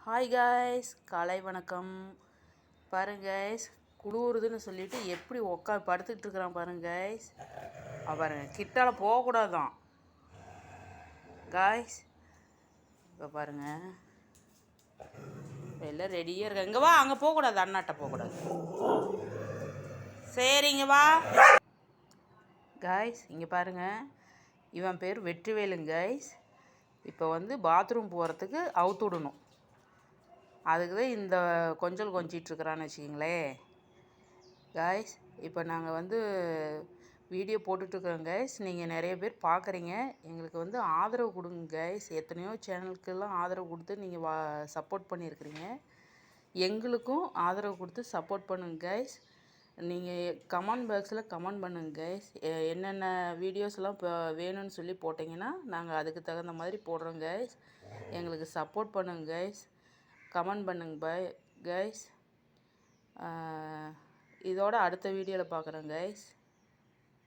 Hi guys, காலை வணக்கம். பாருங்க கைஸ், குளிருதுன்னு சொல்லிட்டு எப்படி படுத்துக்கிட்டு இருக்கிறான் பாருங்க கைஸ். பாருங்க, கிட்டால போகக்கூடாதான் காய்ஸ். இப்போ பாருங்க, எல்லாம் ரெடியாக இருக்க. இங்கே வா, அங்கே போகக்கூடாது, அண்ணாட்ட போகக்கூடாது. சரிங்க வா காய்ஸ். இங்கே பாருங்க, இவன் பேர் வெற்றிவேலுங்க காய்ஸ். இப்போ பாத்ரூம் போகிறதுக்கு அவுத்து விடணும். அதுக்கு தான் இந்த கொஞ்சல் கொஞ்சிகிட்ருக்குறான்னு வச்சுக்கிங்களேன் காய்ஸ். இப்போ நாங்கள் வீடியோ போட்டுட்ருக்குறோம் காய்ஸ். நீங்கள் நிறைய பேர் பார்க்குறீங்க. எங்களுக்கு ஆதரவு கொடுங்க காய்ஸ். எத்தனையோ சேனலுக்கெல்லாம் ஆதரவு கொடுத்து நீங்கள் சப்போர்ட் பண்ணியிருக்கிறீங்க. எங்களுக்கும் ஆதரவு கொடுத்து சப்போர்ட் பண்ணுங்க காய்ஸ். நீங்கள் கமெண்ட் பாக்ஸில் கமெண்ட் பண்ணுங்க காய்ஸ். என்னென்ன வீடியோஸ்லாம் இப்போ வேணும்னு சொல்லி போட்டிங்கன்னா நாங்கள் அதுக்கு தகுந்த மாதிரி போடுறோம் காய்ஸ். எங்களுக்கு சப்போர்ட் பண்ணுங்க காய்ஸ். கமெண்ட் பண்ணுங்க பாய் கைஸ். இதோட அடுத்த வீடியோவில் பார்க்குறேன் கைஸ்.